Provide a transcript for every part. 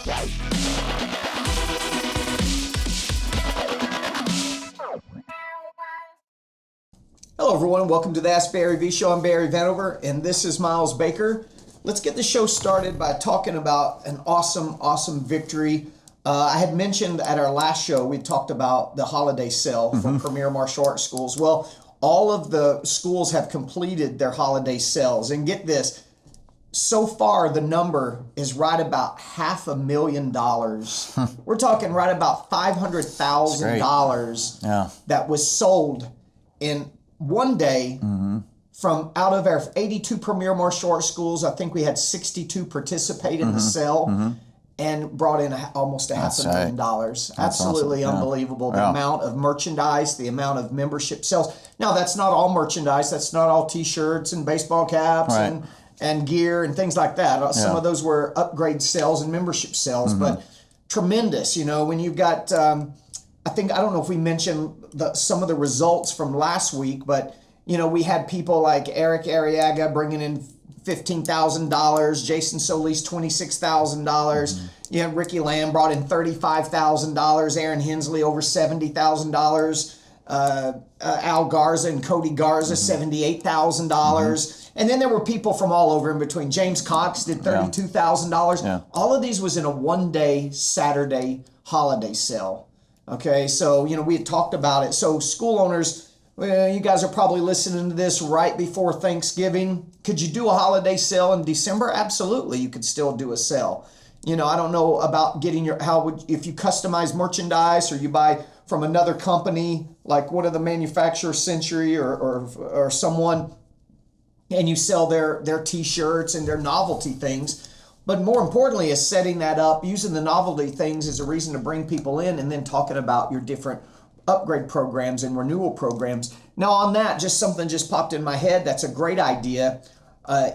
Hello everyone, welcome to the Ask Barry V Show. I'm Barry Vanover and this is Miles Baker. Let's get the show started by talking about an awesome victory. I had mentioned at our last show, we talked about the holiday sale for Premier Martial Arts schools. Well, all of the schools have completed their holiday sales. And get this, so far the number is right about $500,000. We're talking right about $500,000 that was sold in one day from out of our 82 Premier Martial Arts schools. I think we had 62 participate in the sale and brought in almost $500,000. Absolutely awesome. Unbelievable. The amount of merchandise, the amount of membership sales. Now, that's not all merchandise. That's not all T-shirts and baseball caps and gear and things like that. Some of those were upgrade sales and membership sales, but tremendous. You know, when you've got, I don't know if we mentioned some of the results from last week, but, you know, we had people like Eric Arriaga bringing in $15,000, Jason Solis $26,000. You had Ricky Lamb brought in $35,000, Aaron Hensley over $70,000, Al Garza and Cody Garza $78,000. And then there were people from all over in between. James Cox did $32,000. All of these was in a one-day Saturday holiday sale. Okay, so, you know, we had talked about it. So school owners, well, you guys are probably listening to this right before Thanksgiving. Could you do a holiday sale in December? Absolutely, you could still do a sale. You know, I don't know about getting if you customize merchandise or you buy from another company, like one of the manufacturers, Century or someone, and you sell their T-shirts and their novelty things. But more importantly is setting that up, using the novelty things as a reason to bring people in, and then talking about your different upgrade programs and renewal programs. Now on that, something just popped in my head. That's a great idea.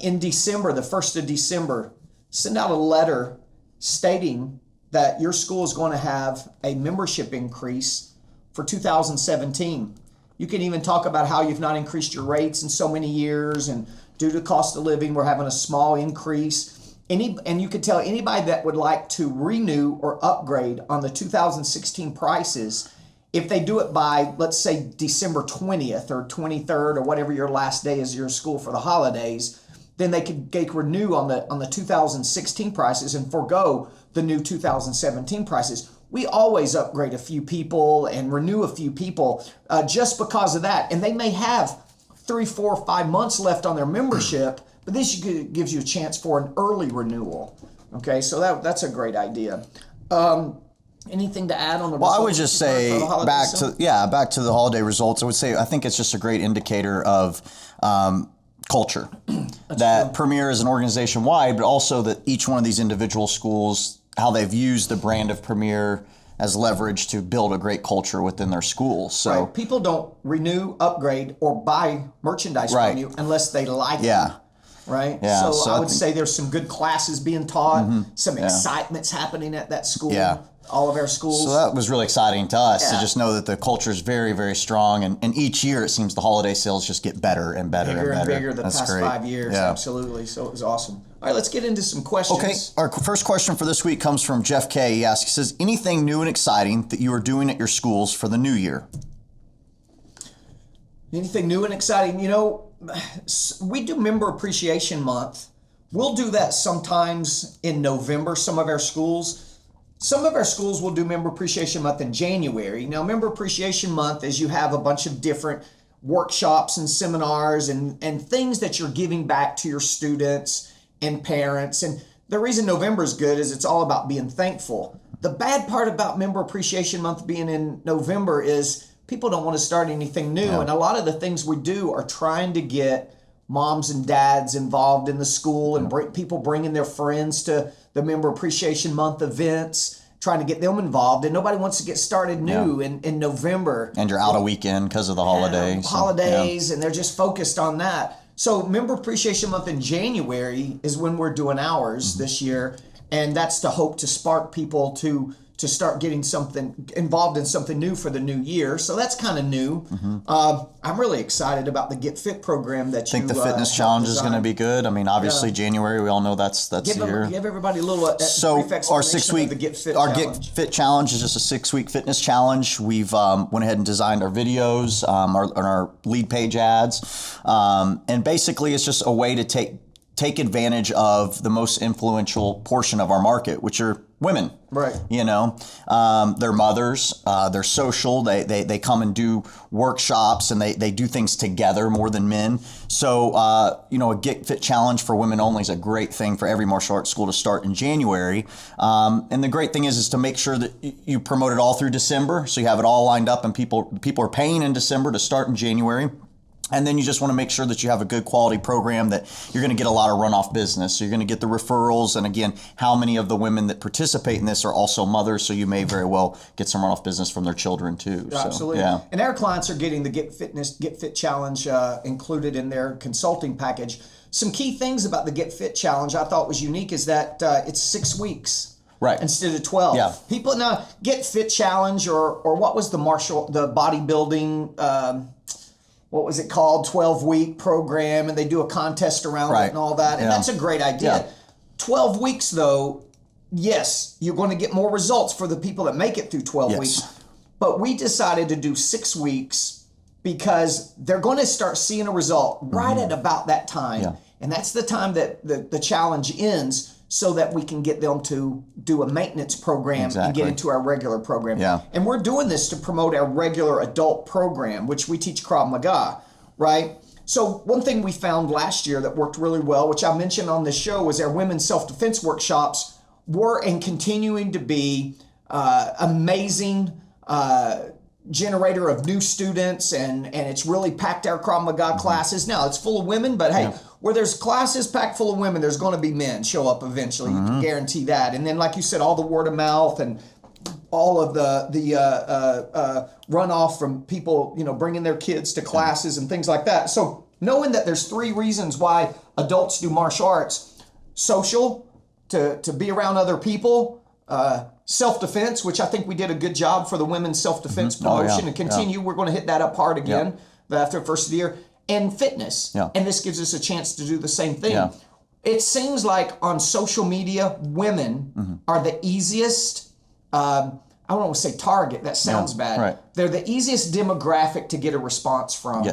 In December, the 1st of December, send out a letter stating that your school is going to have a membership increase for 2017. You can even talk about how you've not increased your rates in so many years, and due to cost of living, we're having a small increase. And you could tell anybody that would like to renew or upgrade on the 2016 prices, if they do it by, let's say, December 20th or 23rd or whatever your last day is your school for the holidays, then they could renew on the 2016 prices and forego the new 2017 prices. We always upgrade a few people and renew a few people just because of that. And they may have 3, 4, 5 months left on their membership, but this gives you a chance for an early renewal. Okay, so that's a great idea. Anything to add on the results? Well, I would just say back to the holiday results. I would say I think it's just a great indicator of culture. That Premier is an organization wide, but also that each one of these individual schools, how they've used the brand of Premier as leverage to build a great culture within their schools. So people don't renew, upgrade, or buy merchandise from you unless they like it. Right? Yeah, so I would say there's some good classes being taught, some excitement's happening at that school. All of our schools. So that was really exciting to us to just know that the culture is very, very strong. And each year it seems the holiday sales just get better and better and better. Bigger the That's past great. 5 years. Absolutely. So it was awesome. All right, let's get into some questions. Okay, our first question for this week comes from Jeff K. He says, anything new and exciting that you are doing at your schools for the new year? Anything new and exciting? You know, we do Member Appreciation Month. We'll do that sometimes in November, some of our schools. Some of our schools will do Member Appreciation Month in January. Now, Member Appreciation Month is you have a bunch of different workshops and seminars and things that you're giving back to your students and parents. And the reason November is good is it's all about being thankful. The bad part about Member Appreciation Month being in November is people don't want to start anything new. And a lot of the things we do are trying to get moms and dads involved in the school and people bringing their friends to the Member Appreciation Month events, trying to get them involved. And nobody wants to get started new in November. And you're out a weekend because of the holidays. And they're just focused on that. So Member Appreciation Month in January is when we're doing ours this year. And that's to hope to spark people to to start getting something involved in something new for the new year. So that's kind of new. I'm really excited about the Get Fit program that you think the fitness challenge is going to be good. I mean, obviously January, we all know that's the year. Give everybody a little so brief our explanation of the Get Fit our challenge. Get Fit challenge is just a 6-week fitness challenge. We've went ahead and designed our videos, our lead page ads, and basically it's just a way to take advantage of the most influential portion of our market, which are women. Right. You know, they're mothers, they're social, they come and do workshops and they do things together more than men. So, you know, a Get Fit challenge for women only is a great thing for every martial arts school to start in January. And the great thing is to make sure that you promote it all through December. So you have it all lined up and people are paying in December to start in January. And then you just want to make sure that you have a good quality program that you're going to get a lot of runoff business. So you're going to get the referrals. And again, how many of the women that participate in this are also mothers? So you may very well get some runoff business from their children too. Absolutely. So, yeah. And our clients are getting the Get Fit Challenge included in their consulting package. Some key things about the Get Fit Challenge I thought was unique is that it's 6 weeks. Right. Instead of 12. Yeah. People now Get Fit Challenge or what was the bodybuilding what was it called, 12-week program, and they do a contest around it and all that, and that's a great idea. 12 weeks, though, yes, you're going to get more results for the people that make it through 12 weeks, but we decided to do 6 weeks because they're going to start seeing a result right at about that time, and that's the time that the challenge ends, so that we can get them to do a maintenance program and get into our regular program. And we're doing this to promote our regular adult program, which we teach Krav Maga, right? So one thing we found last year that worked really well, which I mentioned on this show, was our women's self-defense workshops were and continuing to be amazing generator of new students, and it's really packed our Krav Maga classes. Now, it's full of women, but hey, where there's classes packed full of women, there's going to be men show up eventually. You can guarantee that. And then, like you said, all the word of mouth and all of the runoff from people, you know, bringing their kids to classes and things like that. So knowing that there's 3 reasons why adults do martial arts: social, to be around other people, self-defense, which I think we did a good job for the women's self-defense promotion, and continue. We're going to hit that up hard again after the first of the year. And fitness. And this gives us a chance to do the same thing. It seems like on social media, women are the easiest, I don't want to say target, that sounds bad. Right. They're the easiest demographic to get a response from.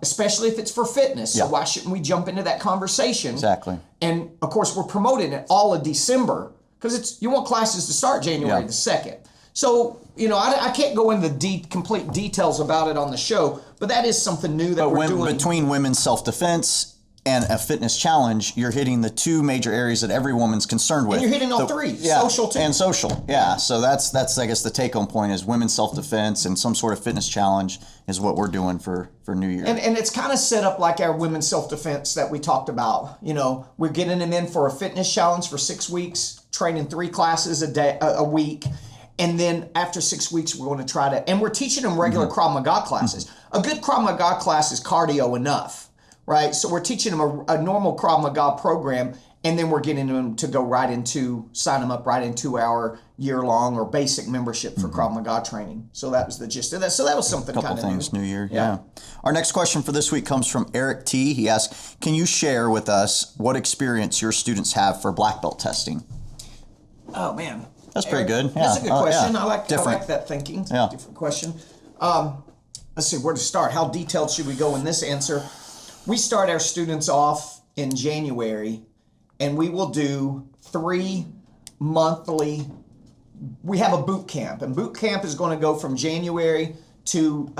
Especially if it's for fitness. So why shouldn't we jump into that conversation? Exactly. And of course, we're promoting it all of December, because you want classes to start January the 2nd. So, you know, I can't go into complete details about it on the show, but that is something new that we're doing. Between women's self-defense and a fitness challenge, you're hitting the 2 major areas that every woman's concerned with. And you're hitting all 3, social too. And social, So that's I guess the take-home point is women's self-defense and some sort of fitness challenge is what we're doing for New Year. And it's kind of set up like our women's self-defense that we talked about. You know, we're getting them in for a fitness challenge for 6 weeks, training 3 classes a week. And then after 6 weeks, we're going to try to, and we're teaching them regular Krav Maga classes. A good Krav Maga class is cardio enough, right? So we're teaching them a normal Krav Maga program, and then we're getting them to go sign them up right into our year-long or basic membership for Krav Maga training. So that was the gist of that. So that was something kind of new. Couple things, New Year, Our next question for this week comes from Eric T. He asks, can you share with us what experience your students have for black belt testing? Oh, man. That's pretty good. That's a good question. I like that thinking. Different question. Let's see, where to start. How detailed should we go in this answer? We start our students off in January, and we will do 3 monthly. We have a boot camp, and boot camp is going to go from January to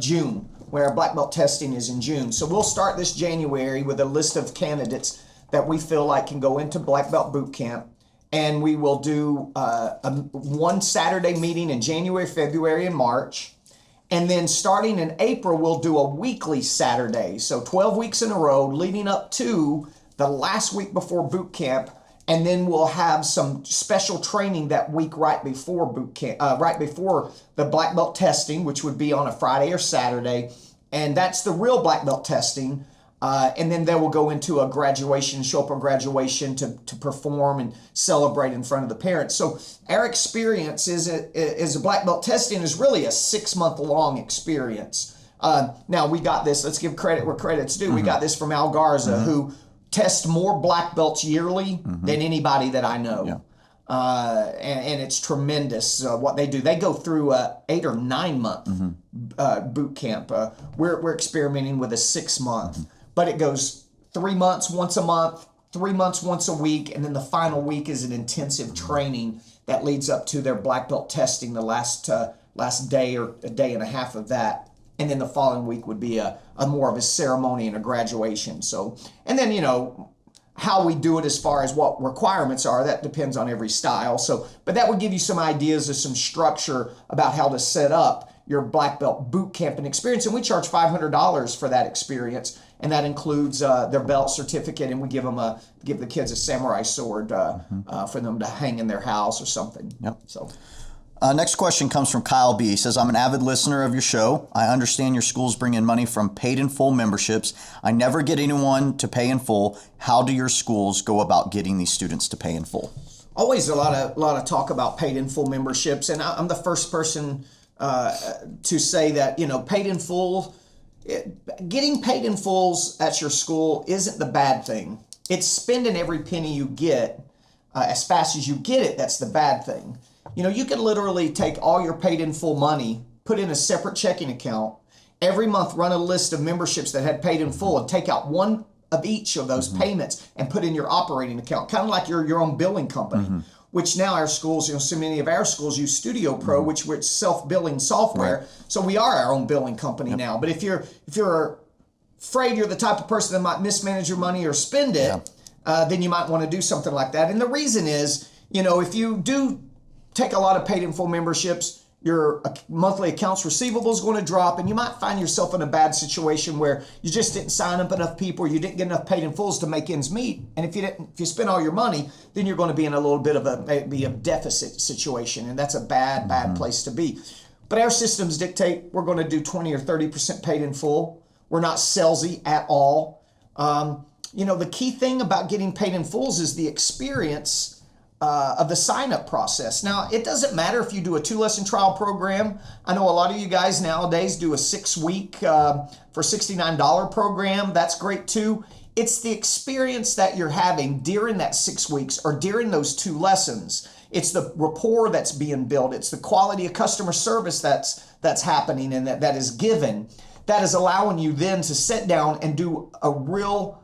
June, where our black belt testing is in June. So we'll start this January with a list of candidates that we feel like can go into black belt boot camp. And we will do one Saturday meeting in January, February, and March. And then starting in April, we'll do a weekly Saturday. So 12 weeks in a row leading up to the last week before boot camp. And then we'll have some special training that week right before boot camp, right before the black belt testing, which would be on a Friday or Saturday. And that's the real black belt testing. And then they will go into a graduation, show up on graduation to perform and celebrate in front of the parents. So our experience is a black belt testing is really a 6-month long experience. Now we got this, let's give credit where credit's due. We got this from Al Garza, who tests more black belts yearly than anybody that I know. Yeah. And it's tremendous what they do. They go through a 8 or 9 month boot camp. We're experimenting with a 6-month, but it goes 3 months once a month, 3 months once a week, and then the final week is an intensive training that leads up to their black belt testing. The last day or a day and a half of that, and then the following week would be a more of a ceremony and a graduation. So, and then how we do it as far as what requirements are, that depends on every style. So, but that would give you some ideas of some structure about how to set up your black belt boot camp and experience. And we charge $500 for that experience, and that includes their belt certificate, and we give the kids a samurai sword for them to hang in their house or something. Yep. So. Next question comes from Kyle B. He says, I'm an avid listener of your show. I understand your schools bring in money from paid in full memberships. I never get anyone to pay in full. How do your schools go about getting these students to pay in full? Always a lot of talk about paid in full memberships, and I'm the first person to say that paid in full, getting paid in fulls at your school isn't the bad thing. It's spending every penny you get as fast as you get it. That's the bad thing. You can literally take all your paid in full money, put in a separate checking account, every month run a list of memberships that had paid in full, and take out one of each of those payments and put in your operating account, kind of like your own billing company, which now our schools, so many of our schools use Studio Pro, which it's self-billing software. Right. So we are our own billing company now. But if you're afraid you're the type of person that might mismanage your money or spend it, then you might want to do something like that. And the reason is, if you do take a lot of paid in full memberships, your monthly accounts receivable is going to drop, and you might find yourself in a bad situation where you just didn't sign up enough people, or you didn't get enough paid in fulls to make ends meet. And if you spend all your money, then you're going to be in a little bit of maybe a deficit situation, and that's a bad place to be. But our systems dictate we're going to do 20 or 30% paid in full. We're not salesy at all. The key thing about getting paid in fulls is the experience of the sign-up process. Now, it doesn't matter if you do a 2-lesson trial program. I know a lot of you guys nowadays do a 6-week for $69 program. That's great too. It's the experience that you're having during that 6 weeks or during those 2 lessons. It's the rapport that's being built. It's the quality of customer service that's happening and that is given. That is allowing you then to sit down and do a real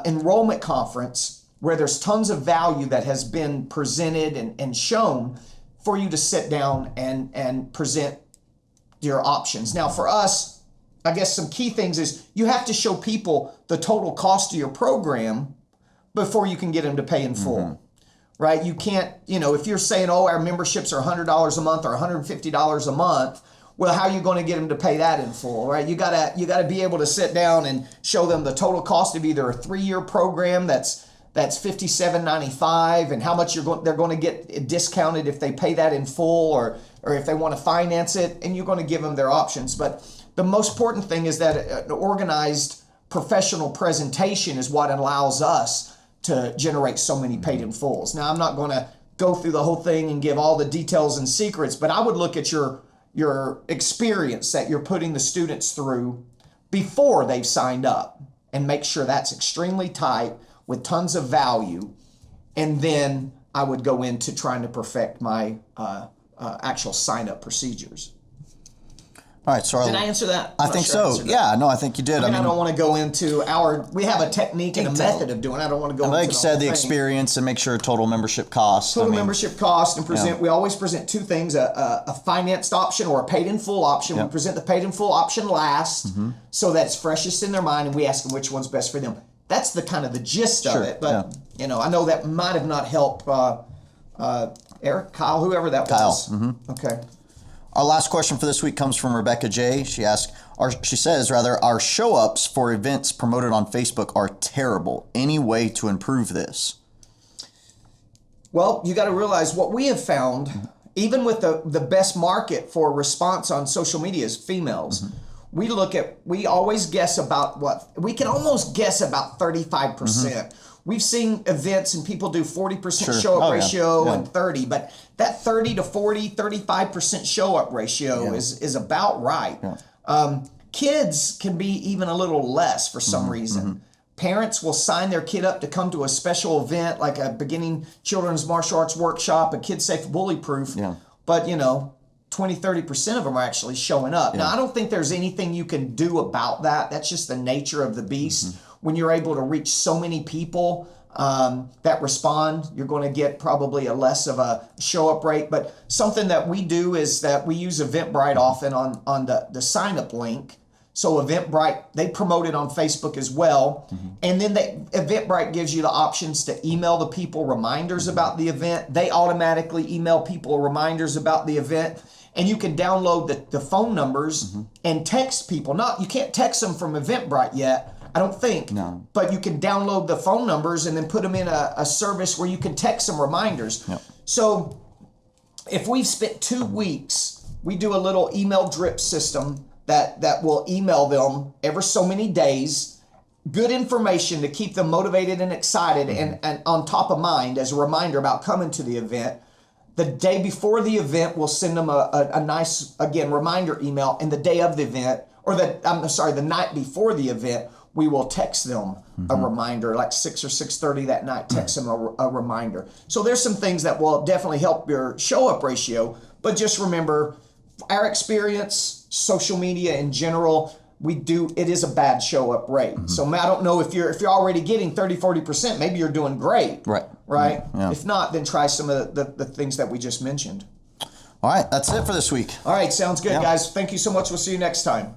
enrollment conference where there's tons of value that has been presented and shown for you to sit down and present your options. Now for us, I guess some key things is you have to show people the total cost of your program before you can get them to pay in full, right? You can't, if you're saying, our memberships are $100 a month or $150 a month, well, how are you going to get them to pay that in full, right? You gotta be able to sit down and show them the total cost of either a 3-year program that's $57.95, and how much they're going to get discounted if they pay that in full, or if they want to finance it, and you're going to give them their options. But the most important thing is that an organized professional presentation is what allows us to generate so many paid in fulls. Now, I'm not going to go through the whole thing and give all the details and secrets, but I would look at your experience that you're putting the students through before they've signed up and make sure that's extremely tight with tons of value, and then I would go into trying to perfect my actual sign-up procedures. All right, so did I answer that? I think so. Yeah, no, I think you did. I don't want to go into we have a technique and a method of doing it. I don't want to go into like you said, the experience and make sure total membership cost. Membership cost, and present. Yeah. We always present 2 things, a financed option or a paid in full option. Yep. We present the paid in full option last, so that's freshest in their mind, and we ask them which one's best for them. That's the kind of the gist of it. But, I know that might have not helped Eric, Kyle, whoever that was. Kyle. Okay. Our last question for this week comes from Rebecca J. She says, our show-ups for events promoted on Facebook are terrible. Any way to improve this? Well, you got to realize what we have found, even with the best market for response on social media is females. we always guess about we can almost guess about 35%. We've seen events and people do 40% show up ratio and 30, but that 30 to 40, 35% show up ratio is about right. Kids can be even a little less for some reason. Parents will sign their kid up to come to a special event like a beginning children's martial arts workshop, a Kid Safe Bully Proof. But 20, 30% of them are actually showing up. Now, I don't think there's anything you can do about that. That's just the nature of the beast. When you're able to reach so many people that respond, you're going to get probably a less of a show-up rate. But something that we do is that we use Eventbrite often on the sign-up link. So Eventbrite, they promote it on Facebook as well. And then Eventbrite gives you the options to email the people reminders about the event. They automatically email people reminders about the event. And you can download the phone numbers and text people. You can't text them from Eventbrite yet, I don't think. No. But you can download the phone numbers and then put them in a service where you can text them reminders. So if we've spent 2 weeks, we do a little email drip system that will email them every so many days, good information to keep them motivated and excited and on top of mind as a reminder about coming to the event. The day before the event, we'll send them a nice, again, reminder email. And the day of the event, the night before the event, we will text them a reminder, like 6 or 6:30 that night, text them a reminder. So there's some things that will definitely help your show-up ratio. But just remember, our experience, social media in general, it is a bad show-up rate. So I don't know if you're already getting 30, 40%, maybe you're doing great. Right? Yeah. If not, then try some of the things that we just mentioned. All right, that's it for this week. All right, sounds good, guys. Thank you so much. We'll see you next time.